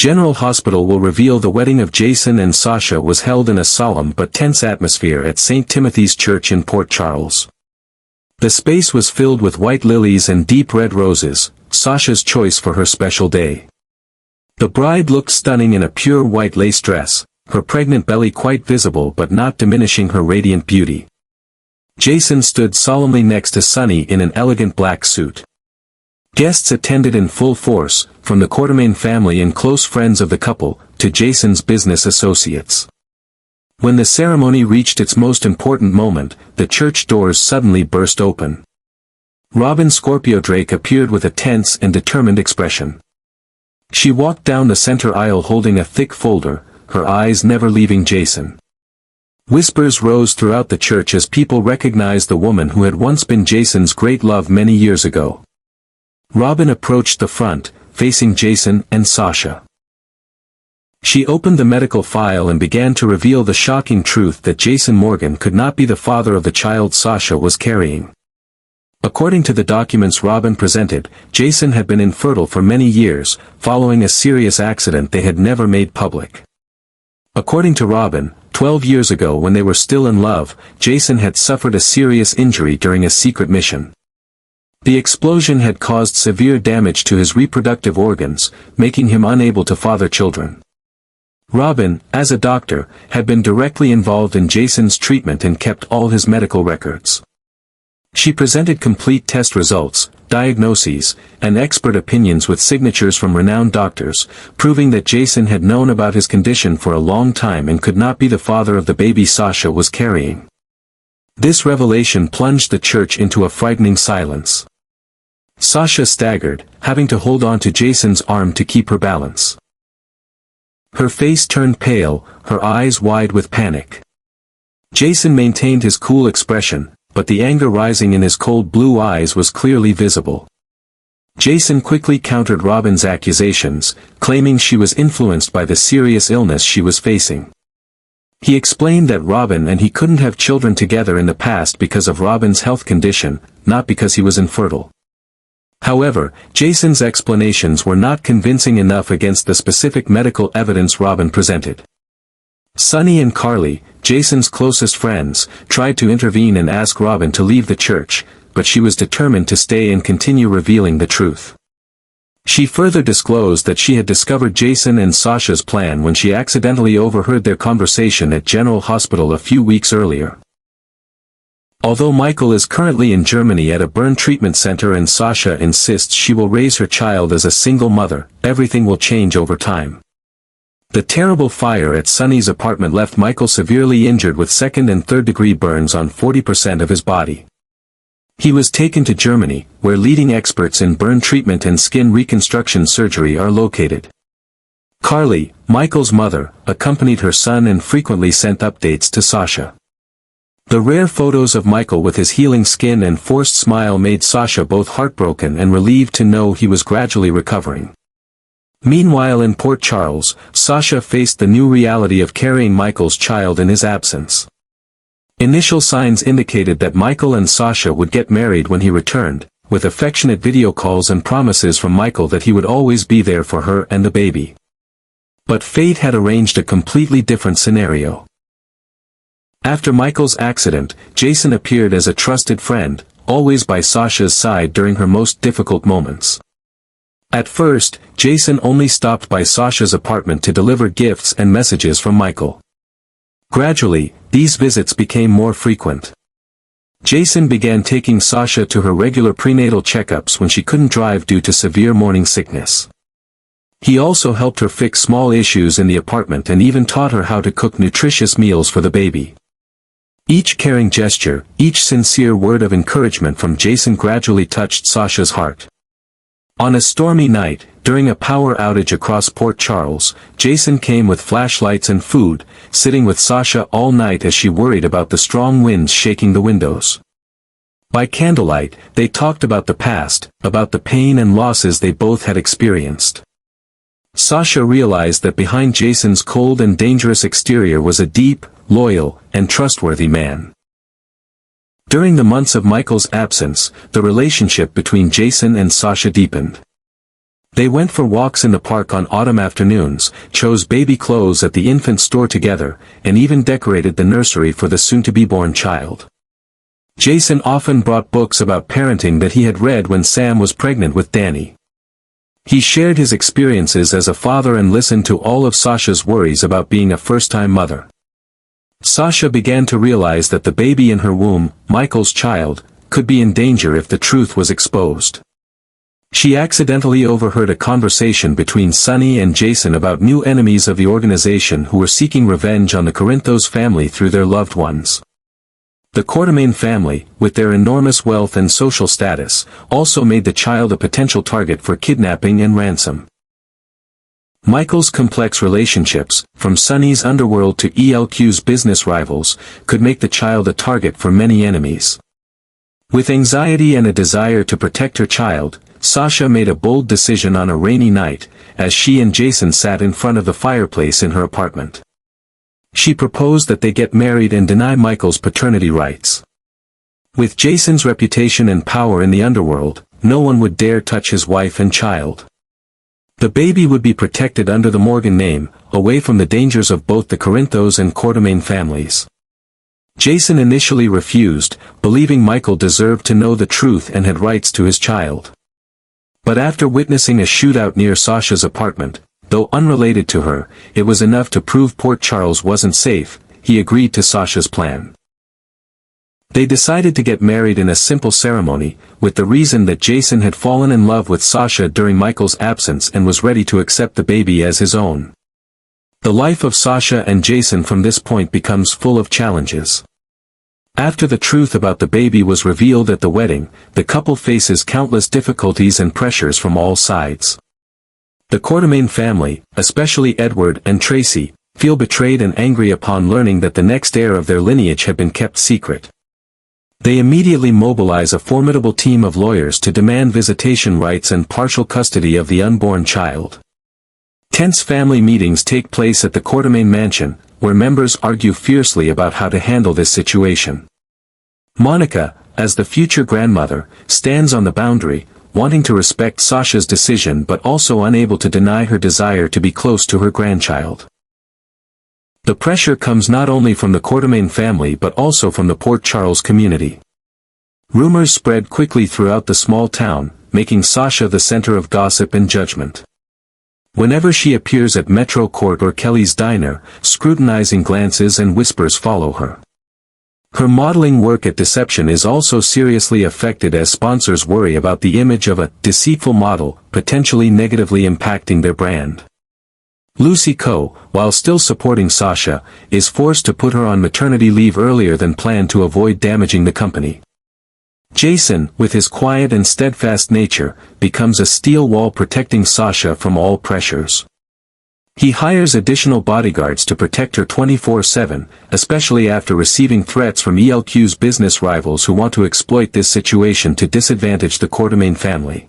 General Hospital will reveal the wedding of Jason and Sasha was held in a solemn but tense atmosphere at St. Timothy's Church in Port Charles. The space was filled with white lilies and deep red roses, Sasha's choice for her special day. The bride looked stunning in a pure white lace dress, her pregnant belly quite visible but not diminishing her radiant beauty. Jason stood solemnly next to Sunny in an elegant black suit. Guests attended in full force, from the Quartermain family and close friends of the couple, to Jason's business associates. When the ceremony reached its most important moment, the church doors suddenly burst open. Robin Scorpio Drake appeared with a tense and determined expression. She walked down the center aisle holding a thick folder, her eyes never leaving Jason. Whispers rose throughout the church as people recognized the woman who had once been Jason's great love many years ago. Robin approached the front, facing Jason and Sasha. She opened the medical file and began to reveal the shocking truth that Jason Morgan could not be the father of the child Sasha was carrying. According to the documents Robin presented, Jason had been infertile for many years, following a serious accident they had never made public. According to Robin, 12 years ago when they were still in love, Jason had suffered a serious injury during a secret mission. The explosion had caused severe damage to his reproductive organs, making him unable to father children. Robin, as a doctor, had been directly involved in Jason's treatment and kept all his medical records. She presented complete test results, diagnoses, and expert opinions with signatures from renowned doctors, proving that Jason had known about his condition for a long time and could not be the father of the baby Sasha was carrying. This revelation plunged the church into a frightening silence. Sasha staggered, having to hold on to Jason's arm to keep her balance. Her face turned pale, her eyes wide with panic. Jason maintained his cool expression, but the anger rising in his cold blue eyes was clearly visible. Jason quickly countered Robin's accusations, claiming she was influenced by the serious illness she was facing. He explained that Robin and he couldn't have children together in the past because of Robin's health condition, not because he was infertile. However, Jason's explanations were not convincing enough against the specific medical evidence Robin presented. Sunny and Carly, Jason's closest friends, tried to intervene and ask Robin to leave the church, but she was determined to stay and continue revealing the truth. She further disclosed that she had discovered Jason and Sasha's plan when she accidentally overheard their conversation at General Hospital a few weeks earlier. Although Michael is currently in Germany at a burn treatment center and Sasha insists she will raise her child as a single mother, everything will change over time. The terrible fire at Sunny's apartment left Michael severely injured with second and third-degree burns on 40% of his body. He was taken to Germany, where leading experts in burn treatment and skin reconstruction surgery are located. Carly, Michael's mother, accompanied her son and frequently sent updates to Sasha. The rare photos of Michael with his healing skin and forced smile made Sasha both heartbroken and relieved to know he was gradually recovering. Meanwhile in Port Charles, Sasha faced the new reality of carrying Michael's child in his absence. Initial signs indicated that Michael and Sasha would get married when he returned, with affectionate video calls and promises from Michael that he would always be there for her and the baby. But fate had arranged a completely different scenario. After Michael's accident, Jason appeared as a trusted friend, always by Sasha's side during her most difficult moments. At first, Jason only stopped by Sasha's apartment to deliver gifts and messages from Michael. Gradually, these visits became more frequent. Jason began taking Sasha to her regular prenatal checkups when she couldn't drive due to severe morning sickness. He also helped her fix small issues in the apartment and even taught her how to cook nutritious meals for the baby. Each caring gesture, each sincere word of encouragement from Jason gradually touched Sasha's heart. On a stormy night, during a power outage across Port Charles, Jason came with flashlights and food, sitting with Sasha all night as she worried about the strong winds shaking the windows. By candlelight, they talked about the past, about the pain and losses they both had experienced. Sasha realized that behind Jason's cold and dangerous exterior was a deep, loyal, and trustworthy man. During the months of Michael's absence, the relationship between Jason and Sasha deepened. They went for walks in the park on autumn afternoons, chose baby clothes at the infant store together, and even decorated the nursery for the soon-to-be-born child. Jason often brought books about parenting that he had read when Sam was pregnant with Danny. He shared his experiences as a father and listened to all of Sasha's worries about being a first-time mother. Sasha began to realize that the baby in her womb, Michael's child, could be in danger if the truth was exposed. She accidentally overheard a conversation between Sunny and Jason about new enemies of the organization who were seeking revenge on the Corinthos family through their loved ones. The Quartermain family, with their enormous wealth and social status, also made the child a potential target for kidnapping and ransom. Michael's complex relationships, from Sunny's underworld to ELQ's business rivals, could make the child a target for many enemies. With anxiety and a desire to protect her child, Sasha made a bold decision on a rainy night, as she and Jason sat in front of the fireplace in her apartment. She proposed that they get married and deny Michael's paternity rights. With Jason's reputation and power in the underworld, no one would dare touch his wife and child. The baby would be protected under the Morgan name, away from the dangers of both the Corinthos and Quartermain families. Jason initially refused, believing Michael deserved to know the truth and had rights to his child. But after witnessing a shootout near Sasha's apartment, though unrelated to her, it was enough to prove Port Charles wasn't safe, he agreed to Sasha's plan. They decided to get married in a simple ceremony, with the reason that Jason had fallen in love with Sasha during Michael's absence and was ready to accept the baby as his own. The life of Sasha and Jason from this point becomes full of challenges. After the truth about the baby was revealed at the wedding, the couple faces countless difficulties and pressures from all sides. The Quartermain family, especially Edward and Tracy, feel betrayed and angry upon learning that the next heir of their lineage had been kept secret. They immediately mobilize a formidable team of lawyers to demand visitation rights and partial custody of the unborn child. Tense family meetings take place at the Quartermain mansion, where members argue fiercely about how to handle this situation. Monica, as the future grandmother, stands on the boundary, wanting to respect Sasha's decision but also unable to deny her desire to be close to her grandchild. The pressure comes not only from the Quartermain family but also from the Port Charles community. Rumors spread quickly throughout the small town, making Sasha the center of gossip and judgment. Whenever she appears at Metro Court or Kelly's Diner, scrutinizing glances and whispers follow her. Her modeling work at Deception is also seriously affected as sponsors worry about the image of a deceitful model potentially negatively impacting their brand. Lucy Coe, while still supporting Sasha, is forced to put her on maternity leave earlier than planned to avoid damaging the company. Jason, with his quiet and steadfast nature, becomes a steel wall protecting Sasha from all pressures. He hires additional bodyguards to protect her 24/7, especially after receiving threats from ELQ's business rivals who want to exploit this situation to disadvantage the Quartermain family.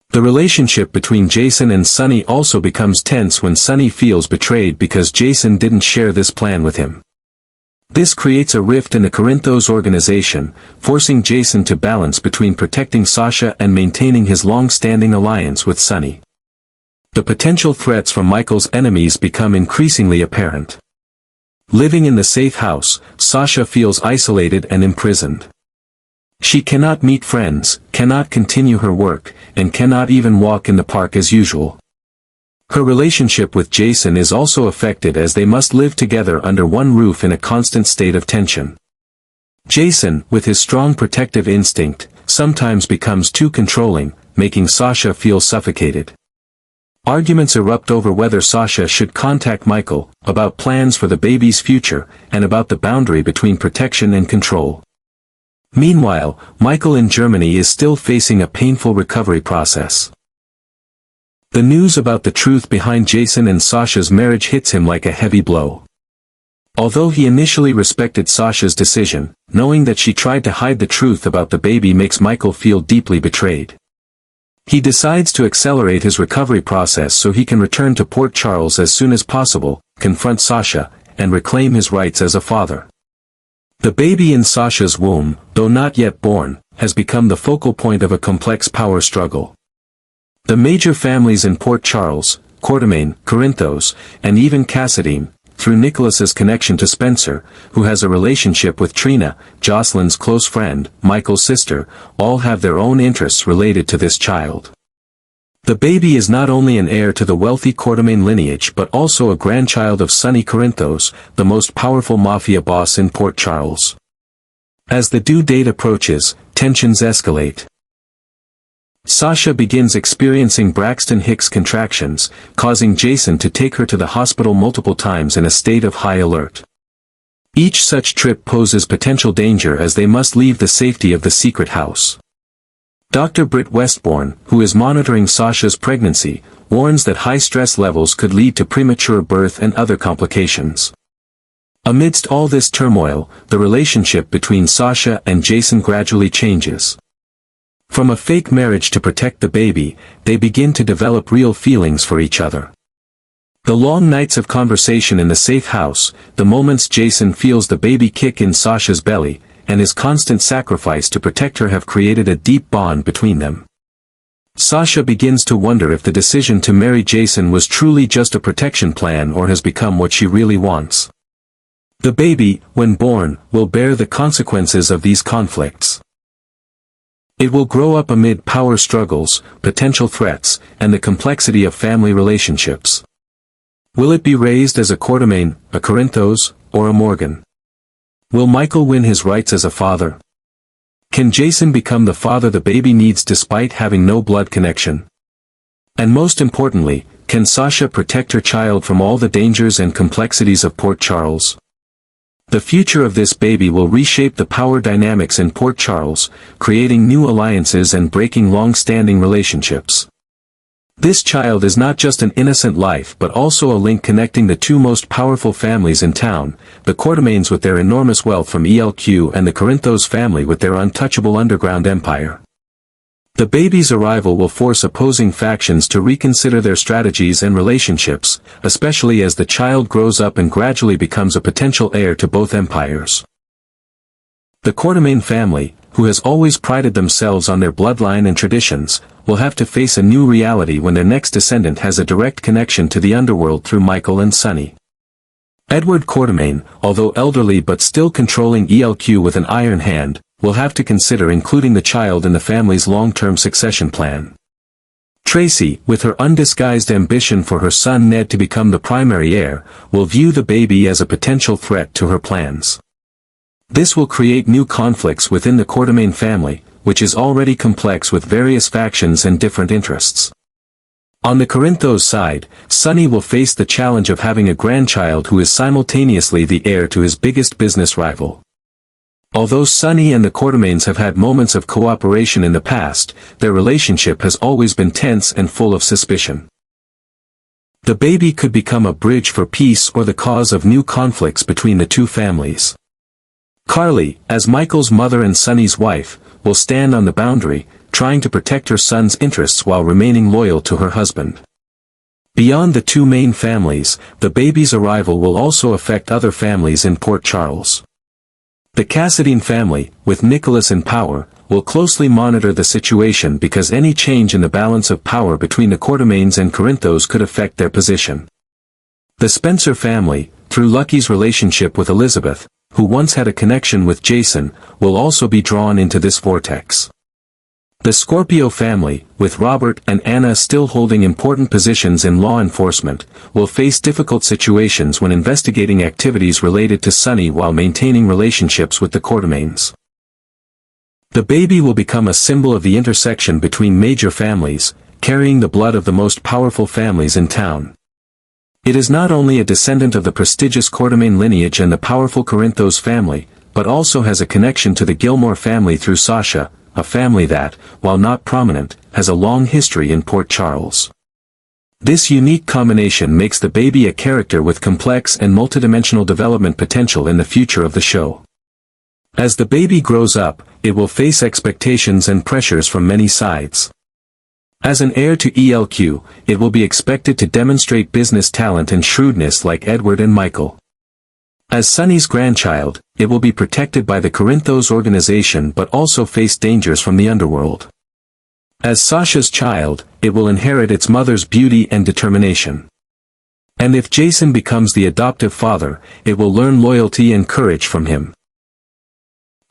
The relationship between Jason and Sunny also becomes tense when Sunny feels betrayed because Jason didn't share this plan with him. This creates a rift in the Corinthos organization, forcing Jason to balance between protecting Sasha and maintaining his long-standing alliance with Sunny. The potential threats from Michael's enemies become increasingly apparent. Living in the safe house, Sasha feels isolated and imprisoned. She cannot meet friends, cannot continue her work, and cannot even walk in the park as usual. Her relationship with Jason is also affected as they must live together under one roof in a constant state of tension. Jason, with his strong protective instinct, sometimes becomes too controlling, making Sasha feel suffocated. Arguments erupt over whether Sasha should contact Michael, about plans for the baby's future, and about the boundary between protection and control. Meanwhile, Michael in Germany is still facing a painful recovery process. The news about the truth behind Jason and Sasha's marriage hits him like a heavy blow. Although he initially respected Sasha's decision, knowing that she tried to hide the truth about the baby makes Michael feel deeply betrayed. He decides to accelerate his recovery process so he can return to Port Charles as soon as possible, confront Sasha, and reclaim his rights as a father. The baby in Sasha's womb, though not yet born, has become the focal point of a complex power struggle. The major families in Port Charles, Courtemain, Corinthos, and even Cassadine, through Nicholas's connection to Spencer, who has a relationship with Trina, Jocelyn's close friend, Michael's sister, all have their own interests related to this child. The baby is not only an heir to the wealthy Courtemain lineage but also a grandchild of Sonny Corinthos, the most powerful mafia boss in Port Charles. As the due date approaches, tensions escalate. Sasha begins experiencing Braxton Hicks contractions, causing Jason to take her to the hospital multiple times in a state of high alert. Each such trip poses potential danger as they must leave the safety of the secret house. Dr. Britt Westbourne, who is monitoring Sasha's pregnancy, warns that high stress levels could lead to premature birth and other complications. Amidst all this turmoil, the relationship between Sasha and Jason gradually changes. From a fake marriage to protect the baby, they begin to develop real feelings for each other. The long nights of conversation in the safe house, the moments Jason feels the baby kick in Sasha's belly, and his constant sacrifice to protect her have created a deep bond between them. Sasha begins to wonder if the decision to marry Jason was truly just a protection plan or has become what she really wants. The baby, when born, will bear the consequences of these conflicts. It will grow up amid power struggles, potential threats, and the complexity of family relationships. Will it be raised as a Courtemain, a Corinthos, or a Morgan? Will Michael win his rights as a father? Can Jason become the father the baby needs despite having no blood connection? And most importantly, can Sasha protect her child from all the dangers and complexities of Port Charles? The future of this baby will reshape the power dynamics in Port Charles, creating new alliances and breaking long-standing relationships. This child is not just an innocent life but also a link connecting the two most powerful families in town, the Courtemains with their enormous wealth from ELQ and the Corinthos family with their untouchable underground empire. The baby's arrival will force opposing factions to reconsider their strategies and relationships, especially as the child grows up and gradually becomes a potential heir to both empires. The Courtemain family, who has always prided themselves on their bloodline and traditions, will have to face a new reality when their next descendant has a direct connection to the underworld through Michael and Sonny. Edward Courtemain, although elderly but still controlling ELQ with an iron hand, will have to consider including the child in the family's long-term succession plan. Tracy, with her undisguised ambition for her son Ned to become the primary heir, will view the baby as a potential threat to her plans. This will create new conflicts within the Courtemain family, which is already complex with various factions and different interests. On the Corinthos side, Sonny will face the challenge of having a grandchild who is simultaneously the heir to his biggest business rival. Although Sonny and the Courtemains have had moments of cooperation in the past, their relationship has always been tense and full of suspicion. The baby could become a bridge for peace or the cause of new conflicts between the two families. Carly, as Michael's mother and Sonny's wife, will stand on the boundary, trying to protect her son's interests while remaining loyal to her husband. Beyond the two main families, the baby's arrival will also affect other families in Port Charles. The Cassadine family, with Nicholas in power, will closely monitor the situation because any change in the balance of power between the Courtemains and Corinthos could affect their position. The Spencer family, through Lucky's relationship with Elizabeth, who once had a connection with Jason, will also be drawn into this vortex. The Scorpio family, with Robert and Anna still holding important positions in law enforcement, will face difficult situations when investigating activities related to Sonny while maintaining relationships with the Courtemains. The baby will become a symbol of the intersection between major families, carrying the blood of the most powerful families in town. It is not only a descendant of the prestigious Courtemain lineage and the powerful Corinthos family, but also has a connection to the Gilmore family through Sasha, a family that, while not prominent, has a long history in Port Charles. This unique combination makes the baby a character with complex and multidimensional development potential in the future of the show. As the baby grows up, it will face expectations and pressures from many sides. As an heir to ELQ, it will be expected to demonstrate business talent and shrewdness like Edward and Michael. As Sonny's grandchild, it will be protected by the Corinthos organization but also face dangers from the underworld. As Sasha's child, it will inherit its mother's beauty and determination. And if Jason becomes the adoptive father, it will learn loyalty and courage from him.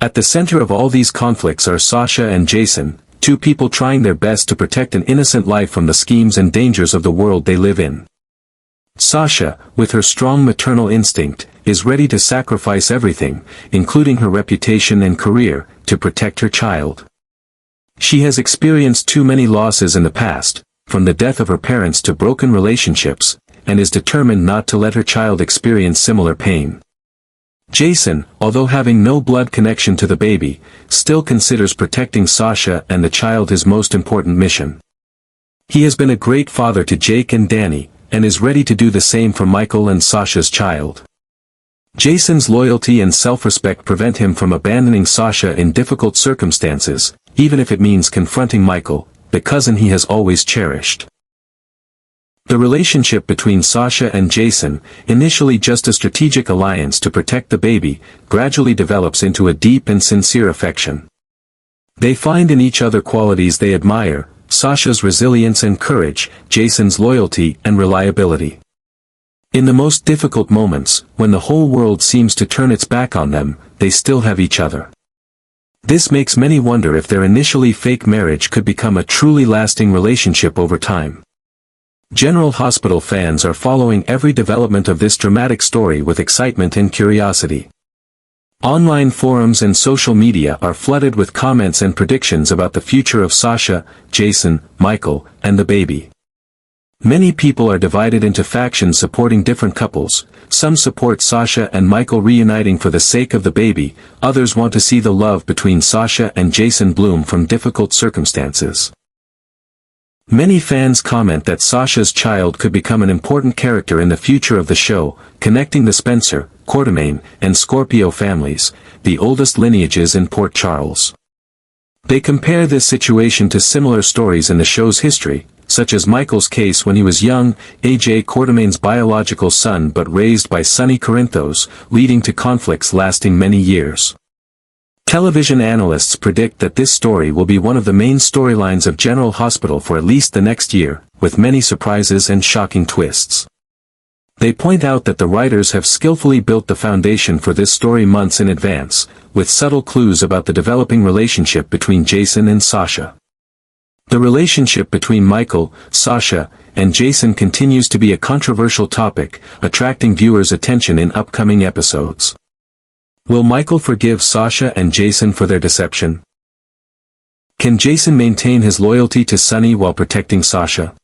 At the center of all these conflicts are Sasha and Jason, two people trying their best to protect an innocent life from the schemes and dangers of the world they live in. Sasha, with her strong maternal instinct, is ready to sacrifice everything, including her reputation and career, to protect her child. She has experienced too many losses in the past, from the death of her parents to broken relationships, and is determined not to let her child experience similar pain. Jason, although having no blood connection to the baby, still considers protecting Sasha and the child his most important mission. He has been a great father to Jake and Danny, and is ready to do the same for Michael and Sasha's child. Jason's loyalty and self-respect prevent him from abandoning Sasha in difficult circumstances, even if it means confronting Michael, the cousin he has always cherished. The relationship between Sasha and Jason, initially just a strategic alliance to protect the baby, gradually develops into a deep and sincere affection. They find in each other qualities they admire: Sasha's resilience and courage, Jason's loyalty and reliability. In the most difficult moments, when the whole world seems to turn its back on them, they still have each other. This makes many wonder if their initially fake marriage could become a truly lasting relationship over time. General Hospital fans are following every development of this dramatic story with excitement and curiosity. Online forums and social media are flooded with comments and predictions about the future of Sasha, Jason, Michael, and the baby. Many people are divided into factions supporting different couples. Some support Sasha and Michael reuniting for the sake of the baby, others want to see the love between Sasha and Jason bloom from difficult circumstances. Many fans comment that Sasha's child could become an important character in the future of the show, connecting the Spencer, Quartermaine, and Scorpio families, the oldest lineages in Port Charles. They compare this situation to similar stories in the show's history, such as Michael's case when he was young, A.J. Quartermaine's biological son but raised by Sonny Corinthos, leading to conflicts lasting many years. Television analysts predict that this story will be one of the main storylines of General Hospital for at least the next year, with many surprises and shocking twists. They point out that the writers have skillfully built the foundation for this story months in advance, with subtle clues about the developing relationship between Jason and Sasha. The relationship between Michael, Sasha, and Jason continues to be a controversial topic, attracting viewers' attention in upcoming episodes. Will Michael forgive Sasha and Jason for their deception? Can Jason maintain his loyalty to Sonny while protecting Sasha?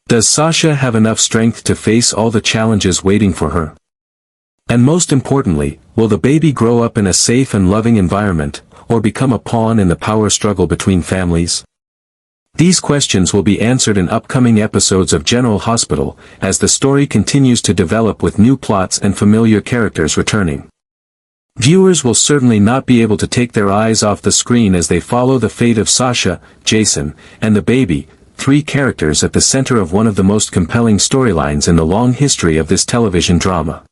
Does Sasha have enough strength to face all the challenges waiting for her? And most importantly, will the baby grow up in a safe and loving environment, or become a pawn in the power struggle between families? These questions will be answered in upcoming episodes of General Hospital, as the story continues to develop with new plots and familiar characters returning. Viewers will certainly not be able to take their eyes off the screen as they follow the fate of Sasha, Jason, and the baby, three characters at the center of one of the most compelling storylines in the long history of this television drama.